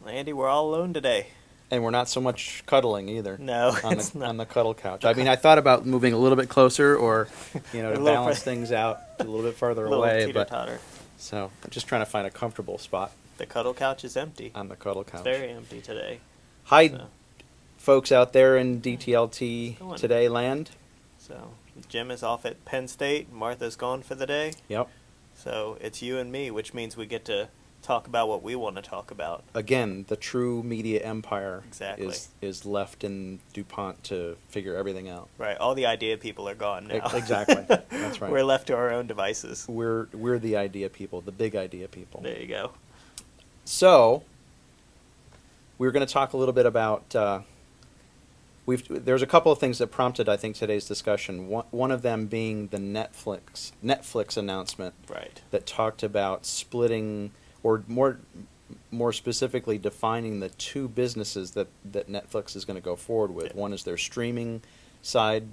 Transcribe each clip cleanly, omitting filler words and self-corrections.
Andy, we're all alone today. And we're not so much cuddling either No, on it's the not. on the cuddle couch. I mean, I thought about moving a little bit closer, or A to little, balance things out a little bit farther little away. teeter But totter. so I'm just trying to find a comfortable spot The cuddle couch is empty. on the cuddle It's couch. very empty today. Hi, So, folks out there in DTLT going. today land. so Jim is off at Penn State. Martha's gone for the day. Yep. So it's you and me, which means we get to talk about what we want to talk about. Again, the true media empire Exactly. is left in DuPont to figure everything out. Right. All the idea people are gone now. Exactly. That's right. We're left to our own devices. We're the idea people, the big idea people. There you go. So, we're going to talk a little bit about. There's a couple of things that prompted, I think, today's discussion. One of them being the Netflix announcement Right. that talked about splitting, or more specifically, defining the two businesses that Netflix is going to go forward with. Yeah. One is their streaming side,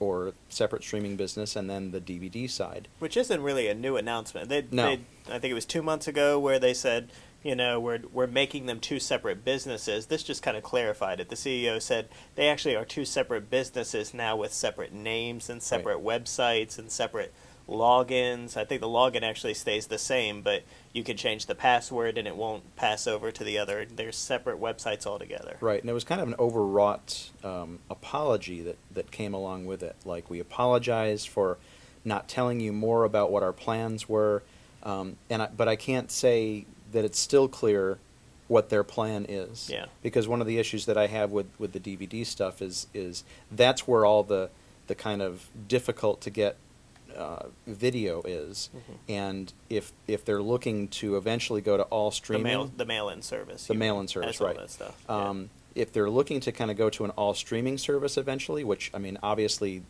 or separate streaming business, and then the DVD side. Which isn't really a new announcement. No. I think it was 2 months ago where they said, we're making them two separate businesses. This just kind of clarified it. The CEO said they actually are two separate businesses now with separate names and separate websites and separate logins. I think the login actually stays the same, but you can change the password and it won't pass over to the other. They're separate websites altogether. Right, and it was kind of an overwrought apology that came along with it. Like, we apologize for not telling you more about what our plans were, but I can't say that it's still clear what their plan is. Yeah. Because one of the issues that I have with the DVD stuff is that's where all the kind of difficult to get video is. Mm-hmm. And if they're looking to eventually go to all streaming, The mail-in service. the you mail-in mean, service, has all right? that stuff. If they're looking to kind of go to an all streaming service eventually, which, I mean, obviously,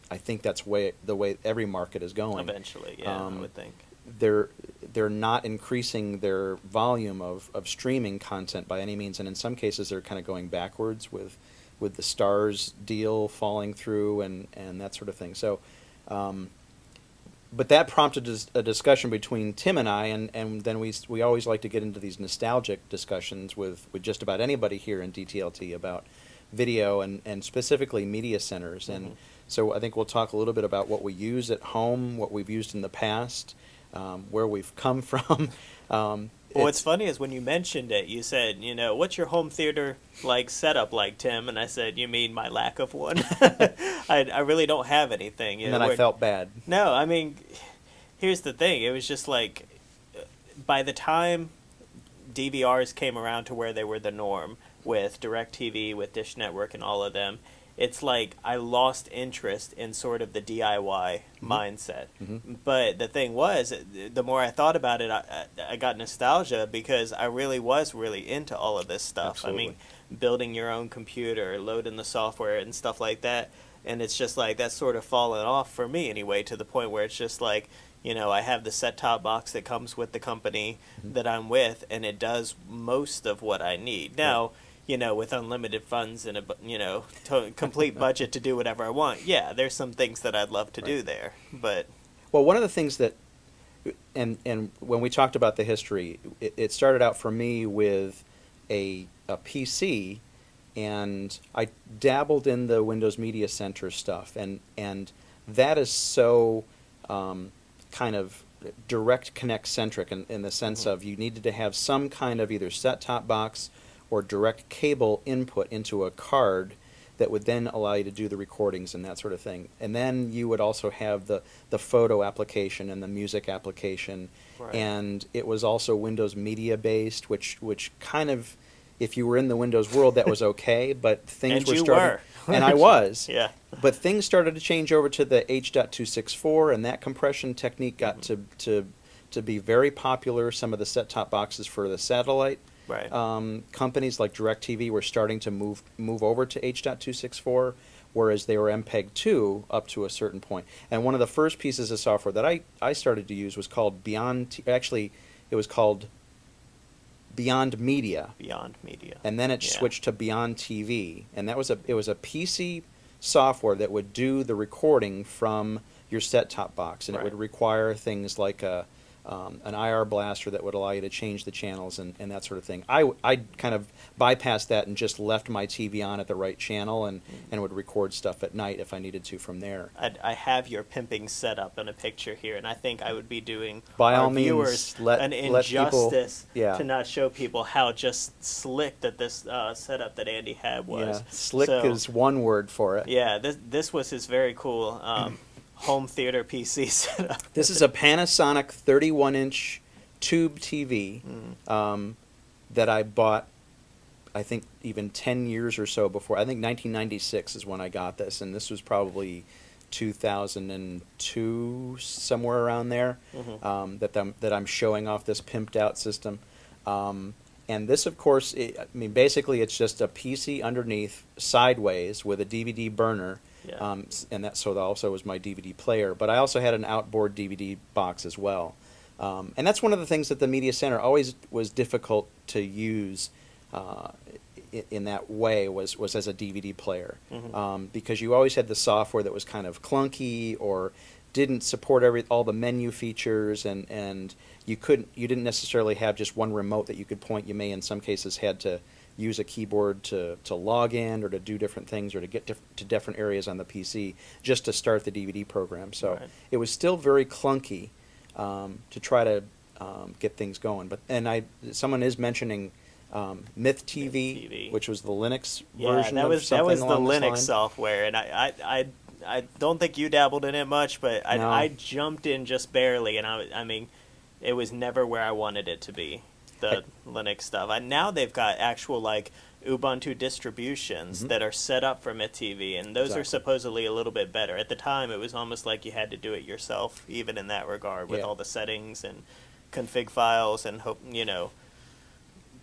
I think that's the way every market is going. Eventually, yeah, I would think. They're not increasing their volume of streaming content by any means, and in some cases they're kind of going backwards with the Stars deal falling through and that sort of thing. So, but that prompted a discussion between Tim and I, and then we always like to get into these nostalgic discussions with just about anybody here in DTLT about video and specifically media centers. Mm-hmm. And so I think we'll talk a little bit about what we use at home, what we've used in the past, where we've come from. Well, what's funny is when you mentioned it, you said, what's your home theater setup like, Tim? And I said, you mean my lack of one? I really don't have anything. And then I felt bad. No, I mean, here's the thing. It was just like, by the time DVRs came around to where they were the norm with DirecTV, with Dish Network, and all of them, it's like I lost interest in sort of the DIY mindset. Mm-hmm. But the thing was, the more I thought about it, I got nostalgia because I really was really into all of this stuff. Absolutely. I mean, building your own computer, loading the software and stuff like that. And it's just like that's sort of fallen off for me anyway, to the point where it's just like, I have the set-top box that comes with the company that I'm with, and it does most of what I need. Now, with unlimited funds and a complete budget to do whatever I want, yeah, there's some things that I'd love to do there. But Well, one of the things that, and when we talked about the history, it started out for me with a PC, and I dabbled in the Windows Media Center stuff, and that is so kind of direct connect centric in the sense of you needed to have some kind of either set-top box or direct cable input into a card that would then allow you to do the recordings and that sort of thing. And then you would also have the photo application and the music application. Right. And it was also Windows Media based, which kind of, if you were in the Windows world, that was okay, but things And were you starting... were. And I was. yeah. But things started to change over to the H.264, and that compression technique got to be very popular. Some of the set-top boxes for the satellite Right. companies like DirecTV were starting to move over to H.264, whereas they were MPEG-2 up to a certain point. And one of the first pieces of software that I started to use was called actually, it was called Beyond Media. Beyond Media. And then it switched to Beyond TV, and it was a PC software that would do the recording from your set-top box, and it would require things like a an IR blaster that would allow you to change the channels and that sort of thing. I kind of bypassed that and just left my TV on at the right channel and would record stuff at night if I needed to from there. I have your pimping setup in a picture here, and I think I would be doing By our all means, viewers an let people- injustice yeah. to not show people how just slick that this setup that Andy had was. Yeah, slick So, is one word for it. Yeah, this was his very cool home theater PC setup. This is a Panasonic 31-inch tube TV that I bought, I think, even 10 years or so before. I think 1996 is when I got this, and this was probably 2002, somewhere around there, that I'm showing off this pimped out system. And this, of course, basically it's just a PC underneath, sideways, with a DVD burner. Yeah. And that also was my DVD player. But I also had an outboard DVD box as well. And that's one of the things that the Media Center always was difficult to use in that way was as a DVD player. Because you always had the software that was kind of clunky or didn't support all the menu features, and you didn't necessarily have just one remote that you could point. You may in some cases had to use a keyboard to log in or to do different things or to get to different areas on the PC just to start the DVD program. So it was still very clunky to try to get things going. Someone is mentioning Myth TV, which was the Linux version that of was something the along this Linux line. software, and I don't think you dabbled in it much, but No. I jumped in just barely, and I mean, it was never where I wanted it to be. The Linux stuff. Now they've got actual like Ubuntu distributions that are set up for MythTV, and those are supposedly a little bit better. At the time, it was almost like you had to do it yourself, even in that regard, with all the settings and config files and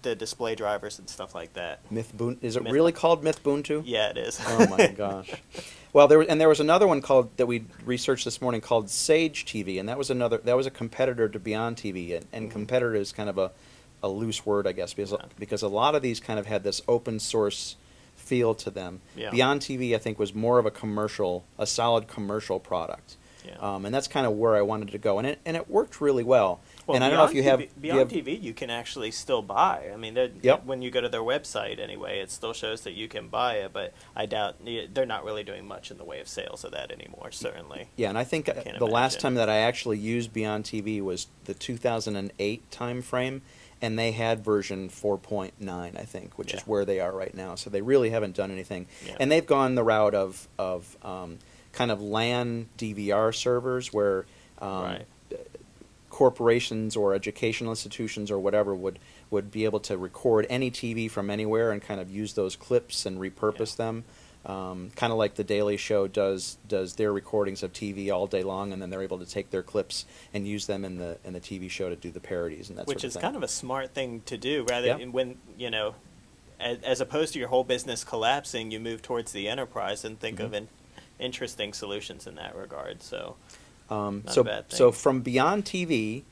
the display drivers and stuff like that. Is it really called Mythbuntu? Yeah, it is. Oh my gosh. Well, there was another one that we researched this morning called Sage TV, and that was a competitor to Beyond TV, and competitor is kind of a loose word, I guess, because a lot of these kind of had this open source feel to them. Yeah. Beyond TV, I think, was more of a solid commercial product. Yeah. And that's kind of where I wanted to go, and it worked really well. Well, and I don't know if you have Beyond TV, you can actually still buy. I mean, when you go to their website anyway, it still shows that you can buy it, but I doubt they're not really doing much in the way of sales of that anymore, certainly. Yeah, and I think the last time that I actually used Beyond TV was the 2008 time frame, and they had version 4.9, I think, which is where they are right now. So they really haven't done anything. Yeah. And they've gone the route of kind of LAN DVR servers where corporations or educational institutions or whatever would be able to record any TV from anywhere and kind of use those clips and repurpose them. Kind of like the Daily Show does their recordings of TV all day long, and then they're able to take their clips and use them in the TV show to do the parodies and that sort of thing. Which is kind of a smart thing to do, rather than when as opposed to your whole business collapsing, you move towards the enterprise and think of interesting solutions in that regard. So, not a bad thing. So from Beyond TV,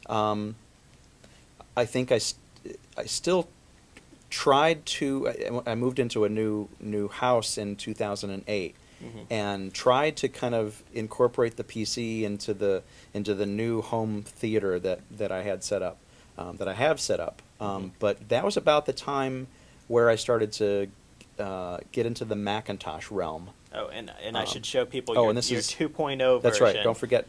I think I still tried to. I moved into a new house in 2008, and tried to kind of incorporate the PC into the new home theater that I had set up, that I have set up. But that was about the time where I started to get into the Macintosh realm. Oh, and I should show people your 2.0 version. That's right. Don't forget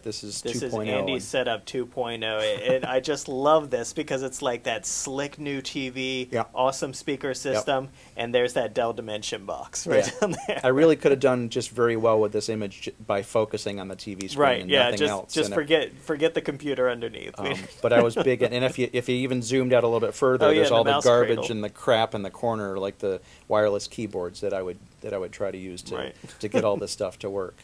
this is 2.0. This is Andy's setup 2.0. And I just love this because it's like that slick new TV, awesome speaker system, and there's that Dell Dimension box right down there. I really could have done just very well with this image by focusing on the TV screen and nothing else. Just forget the computer underneath. But I was big, and if you even zoomed out a little bit further, there's all the garbage cradle and the crap in the corner, like the wireless keyboards that I would try to use to get all this stuff to work.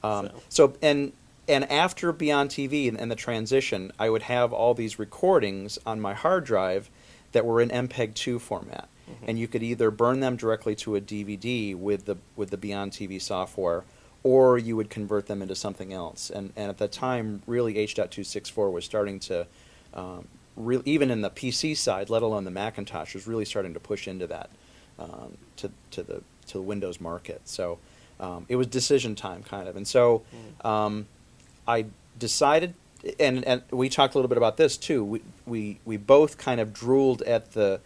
And after Beyond TV and the transition, I would have all these recordings on my hard drive that were in MPEG-2 format, and you could either burn them directly to a DVD with the Beyond TV software, or you would convert them into something else. And at the time, really H.264 was starting to, even in the PC side, let alone the Macintosh, was really starting to push into that, to the Windows market. So it was decision time, kind of. And so I decided and we talked a little bit about this too. We both kind of drooled at the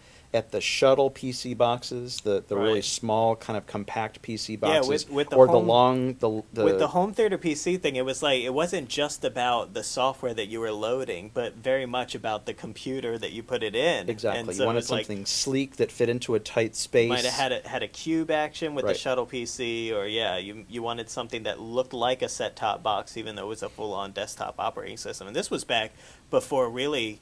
shuttle PC boxes, the really Right. small kind of compact PC Yeah, boxes, with the or home the long with the home theater PC thing, it was like it wasn't just about the software that you were loading, but very much about the computer that you put it in. exactly. And You so it wanted was like something sleek that fit into a tight space. might have had a cube action with the Right. shuttle PC, or yeah, you wanted something that looked like a set top box, even though it was a full on desktop operating system. And this was back before really,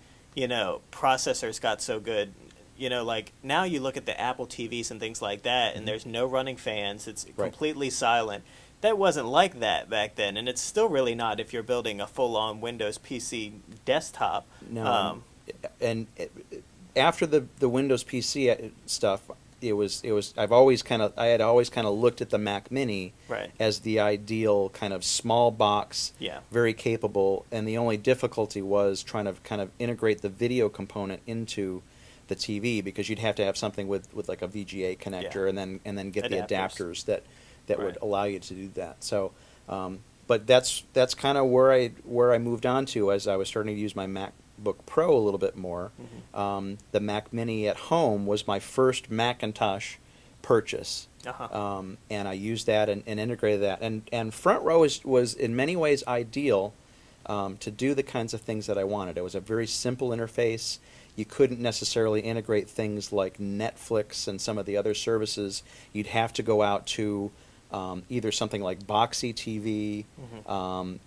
processors got so good. Like now you look at the Apple TVs and things like that, and there's no running fans. It's Right. completely silent. That wasn't like that back then, and it's still really not if you're building a full on Windows PC desktop. No, and after the Windows PC stuff, I had always kind of looked at the Mac Mini Right. as the ideal kind of small box, Yeah. very capable, and the only difficulty was trying to kind of integrate the video component into the TV, because you'd have to have something with like a VGA connector, Yeah. and then get the Adapters. adapters that would Right. allow you to do that. So, but that's kind of where I moved on to as I was starting to use my MacBook Pro a little bit more. Mhm. The Mac Mini at home was my first Macintosh purchase. Uh-huh. And I used that and integrated that. And Front Row was in many ways ideal to do the kinds of things that I wanted. It was a very simple interface. You couldn't necessarily integrate things like Netflix and some of the other services. You'd have to go out to either something like Boxy TV. Mhm.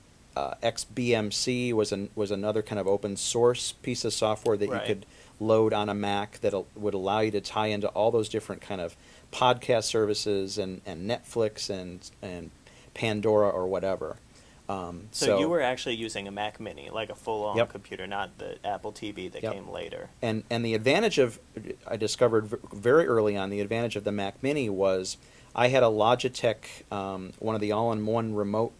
XBMC was another kind of open source piece of software that Right. you could load on a Mac that would allow you to tie into all those different kind of podcast services and Netflix and Pandora or whatever. So you were actually using a Mac Mini, like a full-on Yep. computer, not the Apple TV that Yep. came later. And the advantage I discovered very early on, the advantage of the Mac Mini was I had a Logitech, one of the all-in-one remote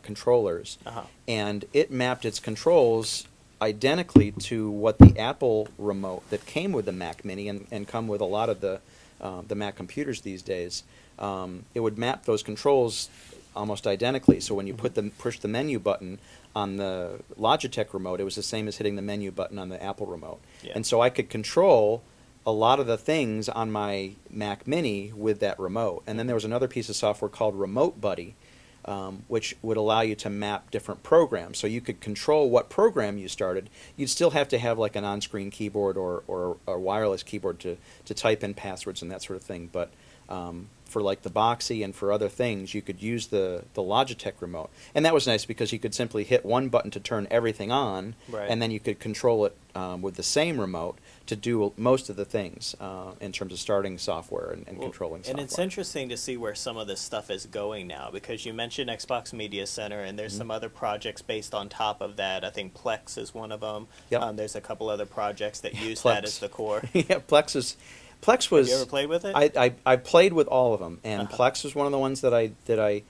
controllers, Uh-huh. and it mapped its controls identically to what the Apple remote that came with the Mac Mini and come with a lot of the Mac computers these days. It would map those controls almost identically. So when you push the menu button on the Logitech remote, it was the same as hitting the menu button on the Apple remote. Yeah. And so I could control a lot of the things on my Mac Mini with that remote. And then there was another piece of software called Remote Buddy, which would allow you to map different programs. So you could control what program you started. You'd still have to have like an on-screen keyboard or a wireless keyboard to type in passwords and that sort of thing. But for like the Boxy and for other things, you could use the Logitech remote. And that was nice because you could simply hit one button to turn everything on, Right. and then you could control it with the same remote to do most of the things in terms of starting software and controlling software. And it's interesting to see where some of this stuff is going now, because you mentioned Xbox Media Center, and there's some other projects based on top of that. I think Plex is one of them. Yep. There's a couple other projects that use Plex. that as the core. Yeah, Plex was. Have you ever played with it? I played with all of them, and Uh-huh. Plex was one of the ones that I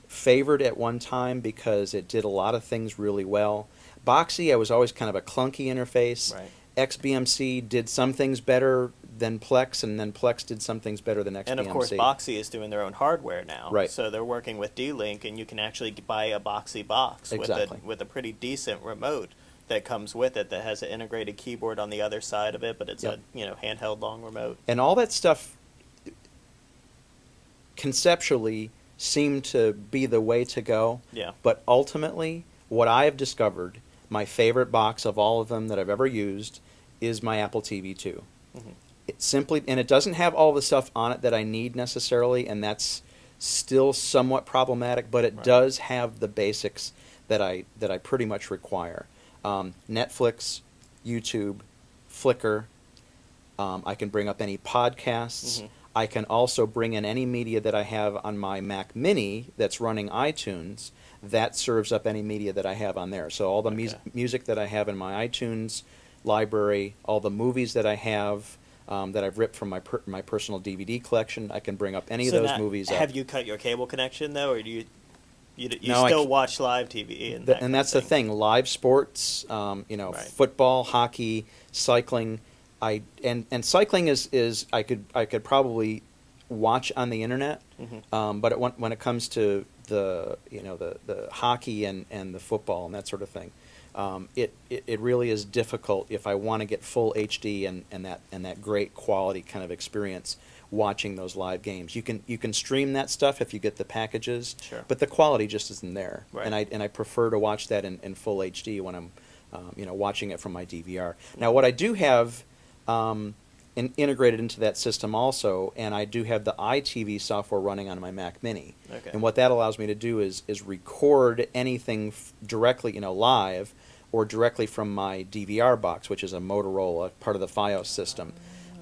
favored at one time because it did a lot of things really well. Boxy, I was always kind of a clunky interface. Right. XBMC did some things better than Plex, and then Plex did some things better than XBMC. And of course, Boxy is doing their own hardware now. Right. So they're working with D-Link, and you can actually buy a Boxy box Exactly. with a pretty decent remote that comes with it that has an integrated keyboard on the other side of it, but it's Yep. a handheld long remote. And all that stuff conceptually seemed to be the way to go. Yeah. But ultimately, what I have discovered, my favorite box of all of them that I've ever used, is my Apple TV 2. Mhm. It doesn't have all the stuff on it that I need necessarily, and that's still somewhat problematic, but it Right. does have the basics that I pretty much require. Netflix, YouTube, Flickr. I can bring up any podcasts. Mhm. I can also bring in any media that I have on my Mac Mini that's running iTunes. That serves up any media that I have on there. So all the Okay. music that I have in my iTunes library, all the movies that I have that I've ripped from my personal DVD collection, I can bring up any of So those now, movies up. have you cut your cable connection though, or do you No, I still c- watch live TV and that kind And that's of the thing. Live sports, Right. football, hockey, cycling. And cycling is I could probably watch on the internet, but when it comes to the hockey and the football and that sort of thing, it really is difficult if I want to get full HD and that great quality kind of experience watching those live games. You can stream that stuff if you get the packages, Sure. but the quality just isn't there. Right. And I prefer to watch that in full HD when I'm watching it from my DVR. Now, what I do have integrated into that system also, and I do have the iTV software running on my Mac Mini. Okay. And what that allows me to do is record anything directly, live, or directly from my DVR box, which is a Motorola, part of the FiOS system.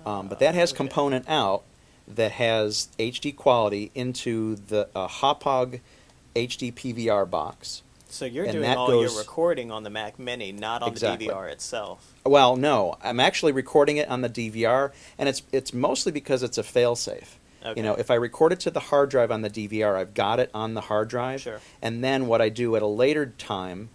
But that has Okay. component out that has HD quality into the Hauppauge HD PVR box. So you're And doing that all goes- your recording on the Mac Mini, not on Exactly. the DVR itself. Well, no, I'm actually recording it on the DVR, and it's mostly because it's a failsafe. Okay. If I record it to the hard drive on the DVR, I've got it on the hard drive. Sure. And then what I do at a later time,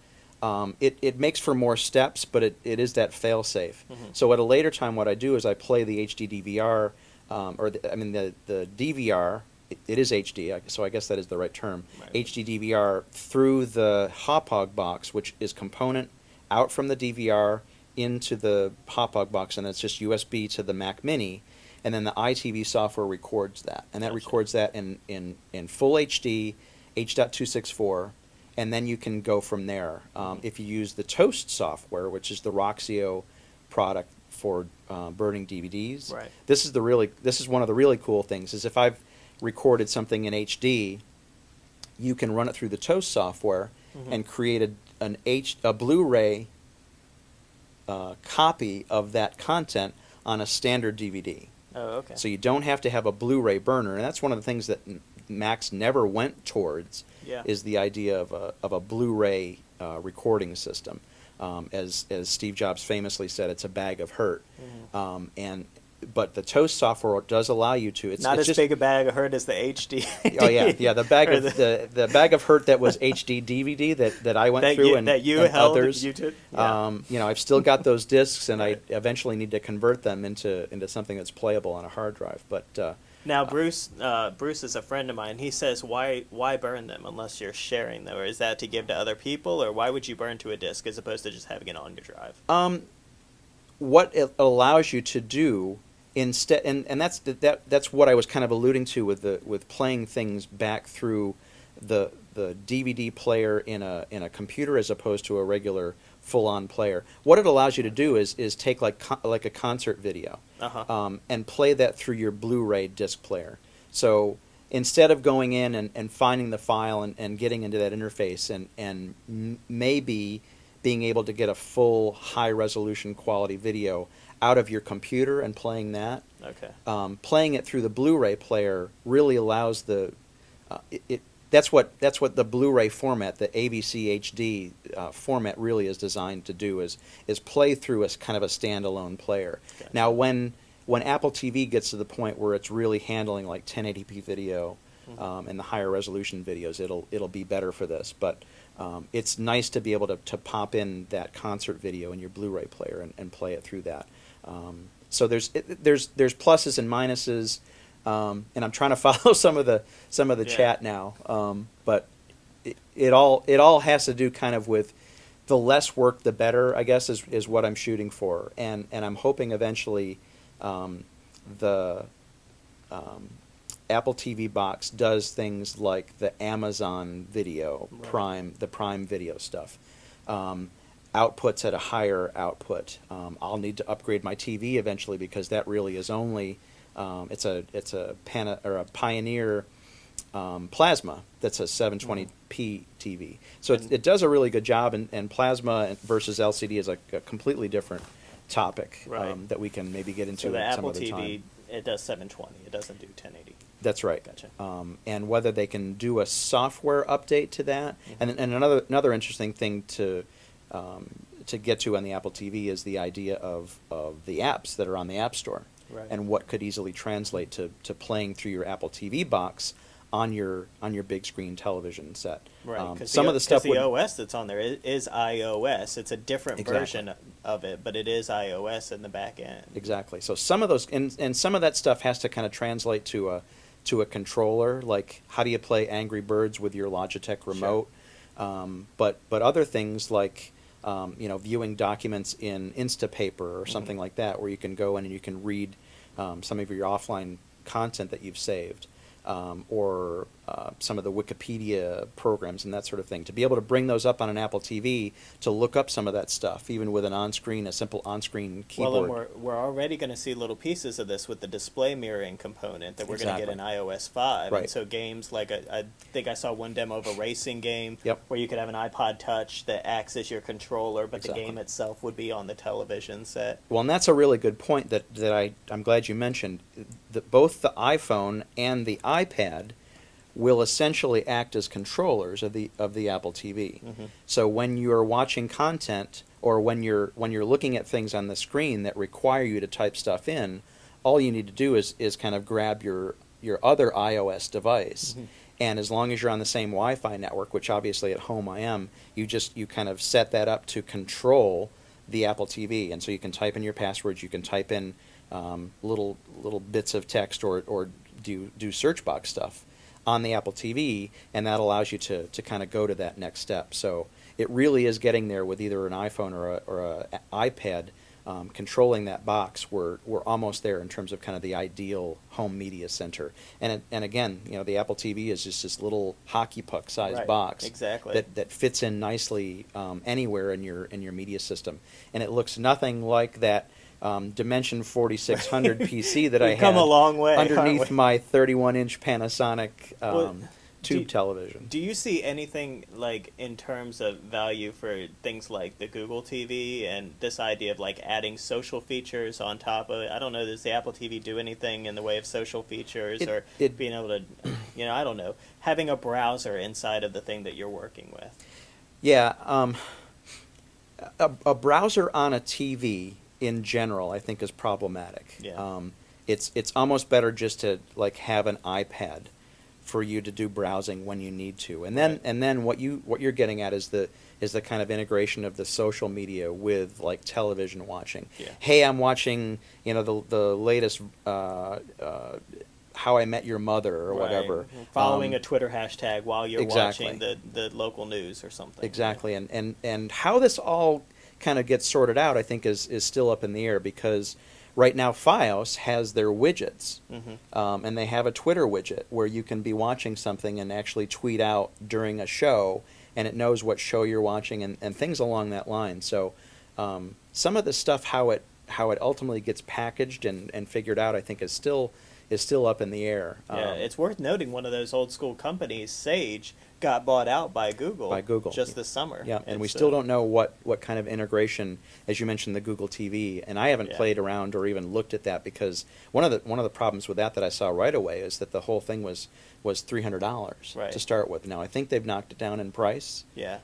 it makes for more steps, but it is that failsafe. Mhm. So at a later time, what I do is I play the HD DVR, the DVR. It is HD, so I guess that is the right term. Right. HD DVR through the Hauppauge box, which is component out from the DVR into the Hauppauge box, and it's just USB to the Mac Mini, and then the iTV software records that, and that Gotcha. records that in full HD, H.264, and then you can go from there. If you use the Toast software, which is the Roxio product for burning DVDs, Right. this is one of the really cool things. Is if I've recorded something in HD, you can run it through the Toast software Mhm. and create a Blu-ray copy of that content on a standard DVD. Oh, okay. So you don't have to have a Blu-ray burner, and that's one of the things that Macs never went towards. Yeah. Is the idea of a Blu-ray recording system. As Steve Jobs famously said, it's a bag of hurt. Mhm. But the Toast software does allow you to. It's Not it's as just, big a bag of hurt as the HD. Oh yeah. The bag Or of the bag of hurt that was HD DVD that I went that through you, and that you and held, others. you did. Yeah. I've still got those discs, and Right. I eventually need to convert them into something that's playable on a hard drive. But Now, Bruce is a friend of mine. He says, why burn them unless you're sharing them? Or is that to give to other people? Or why would you burn to a disk as opposed to just having it on your drive? what it allows you to do instead, and that's what I was kind of alluding to with playing things back through the DVD player in a computer as opposed to a regular full-on player. What it allows you to do is take like a concert video and play that through your Blu-ray disc player. So instead of going in and finding the file and getting into that interface and maybe being able to get a full high-resolution quality video out of your computer and playing that, playing it through the Blu-ray player really allows that's what the Blu-ray format, the AVC HD format, really is designed to do is play through as kind of a standalone player. Gotcha. Now, when Apple TV gets to the point where it's really handling like 1080p video and the higher resolution videos, it'll be better for this. But it's nice to be able to pop in that concert video in your Blu-ray player and play it through that. So there's pluses and minuses. And I'm trying to follow some of the chat now, but it all has to do kind of with the less work the better, I guess, is what I'm shooting for, and I'm hoping eventually the Apple TV box does things like the Amazon Video Prime, the Prime Video stuff. Outputs at a higher output. I'll need to upgrade my TV eventually because that really is only it's a Pioneer Plasma that's a 720p TV. So it does a really good job, and Plasma versus LCD is a completely different topic that we can maybe get into So the at some Apple other TV, time. it does 720. It doesn't do 1080. That's right. Gotcha. And whether they can do a software update to that, and another interesting thing to get to on the Apple TV is the idea of the apps that are on the App Store. Right. And what could easily translate to playing through your Apple TV box on your big screen television set. Right. Because some of the stuff the OS that's on there is iOS. It's a different Exactly. version of it, but it is iOS in the back end. Exactly. So some of those and some of that stuff has to kind of translate to a controller. Like how do you play Angry Birds with your Logitech remote? But other things like viewing documents in Instapaper or something like that, where you can go in and you can read some of your offline content that you've saved, or some of the Wikipedia programs and that sort of thing. To be able to bring those up on an Apple TV, to look up some of that stuff, even with a simple on-screen keyboard. Well, and we're already going to see little pieces of this with the display mirroring component that we're going to get in iOS 5. Right. And so games like, I think I saw one demo of a racing game Yep. where you could have an iPod Touch that acts as your controller, but Exactly. the game itself would be on the television set. Well, and that's a really good point that I'm glad you mentioned. That both the iPhone and the iPad will essentially act as controllers of the Apple TV. Mm-hmm. So when you're watching content, or when you're looking at things on the screen that require you to type stuff in, all you need to do is kind of grab your other iOS device. Mm-hmm. And as long as you're on the same Wi-Fi network, which obviously at home I am, you kind of set that up to control the Apple TV. And so you can type in your passwords, you can type in little bits of text, or do search box stuff on the Apple TV, and that allows you to kind of go to that next step. So it really is getting there with either an iPhone or a iPad. Controlling that box, we're almost there in terms of kind of the ideal home media center. And again, the Apple TV is just this little hockey puck sized Right, box exactly. that fits in nicely anywhere in your media system, and it looks nothing like that Dimension 4600 PC that I We've had come a long way, haven't underneath we? my 31-inch Panasonic Well, tube television. Do you see anything like in terms of value for things like the Google TV and this idea of like adding social features on top of it? I don't know, does the Apple TV do anything in the way of social features, or being able to, I don't know, having a browser inside of the thing that you're working with? Yeah, a browser on a TV in general, I think, is problematic. Yeah. It's almost better just to like have an iPad for you to do browsing when you need to, and then what you're getting at is the kind of integration of the social media with like television watching. Yeah. Hey, I'm watching the latest How I Met Your Mother or Right. whatever. Following a Twitter hashtag while you're exactly. watching the local news or something. Exactly, and how this all kind of gets sorted out, I think, is still up in the air, because right now Fios has their widgets, Mm-hmm. and they have a Twitter widget where you can be watching something and actually tweet out during a show, and it knows what show you're watching and things along that line. So some of the stuff, how it ultimately gets packaged and figured out, I think is still up in the air. Yeah, it's worth noting one of those old school companies, Sage, got bought out by Google. Just this summer. Yeah, and we still don't know what kind of integration, as you mentioned, the Google TV, and I haven't played around or even looked at that, because one of the problems with that I saw right away is that the whole thing was $300 Right. to start with. Now I think they've knocked it down in price. Yeah.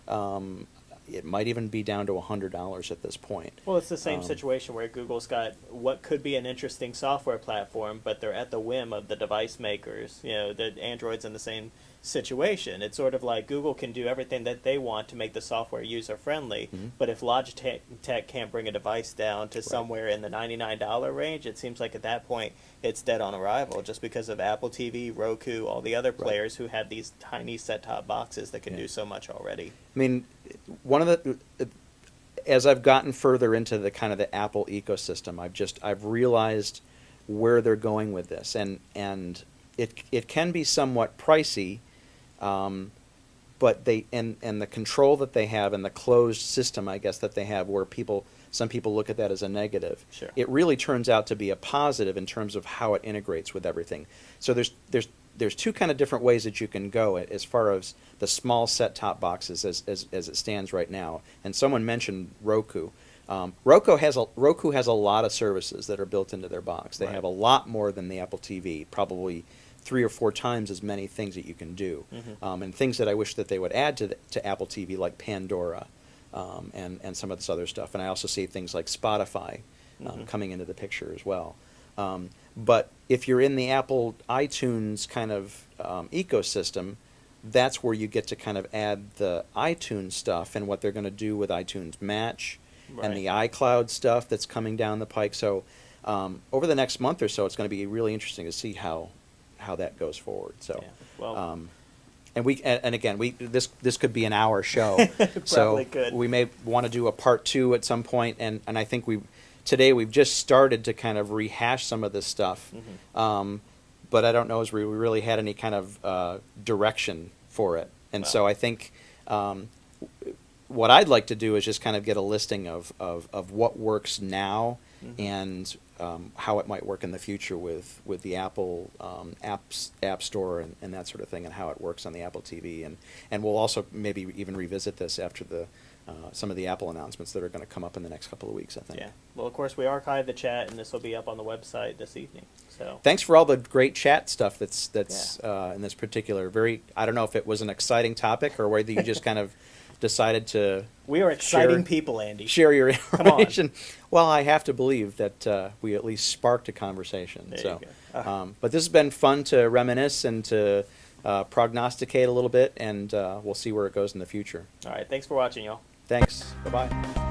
It might even be down to $100 at this point. Well, it's the same situation where Google's got what could be an interesting software platform, but they're at the whim of the device makers. The Android's in the same situation. It's sort of like Google can do everything that they want to make the software user-friendly, Mhm. but if Logitech can't bring a device down to Right. somewhere in the $99 range, it seems like at that point it's dead on arrival, just because of Apple TV, Roku, all the other players who have these tiny set-top boxes that can do so much already. I mean, as I've gotten further into the kind of the Apple ecosystem, I've realized where they're going with this, and it can be somewhat pricey, but the control that they have and the closed system, I guess, that they have, where some people look at that as a negative. Sure. It really turns out to be a positive in terms of how it integrates with everything. So there's two kind of different ways that you can go as far as the small set-top boxes as it stands right now. And someone mentioned Roku. Roku has a lot of services that are built into their box. They Right. have a lot more than the Apple TV, probably 3 or 4 times as many things that you can do, and things that I wish that they would add to Apple TV, like Pandora, and some of this other stuff. And I also see things like Spotify coming into the picture as well. But if you're in the Apple iTunes kind of ecosystem, that's where you get to kind of add the iTunes stuff and what they're going to do with iTunes Match and the iCloud stuff that's coming down the pike. So over the next month or so, it's going to be really interesting to see how that goes forward. So, Yeah. Well, and again, this could be an hour show. Probably could. We may want to do a part 2 at some point, and I think today we've just started to kind of rehash some of this stuff. But I don't know as we really had any kind of direction for it. And so I think what I'd like to do is just kind of get a listing of what works now and how it might work in the future with the Apple App Store and that sort of thing, and how it works on the Apple TV. And we'll also maybe even revisit this after some of the Apple announcements that are going to come up in the next couple of weeks, I think. Yeah. Well, of course, we archived the chat, and this will be up on the website this evening. So thanks for all the great chat stuff that's in this particular I don't know if it was an exciting topic or whether you just kind of decided to we are exciting people, Andy. Share your information. Well, I have to believe that we at least sparked a conversation. There so, you go. But this has been fun to reminisce and to prognosticate a little bit, and we'll see where it goes in the future. All right. Thanks for watching, y'all. Thanks. Bye-bye.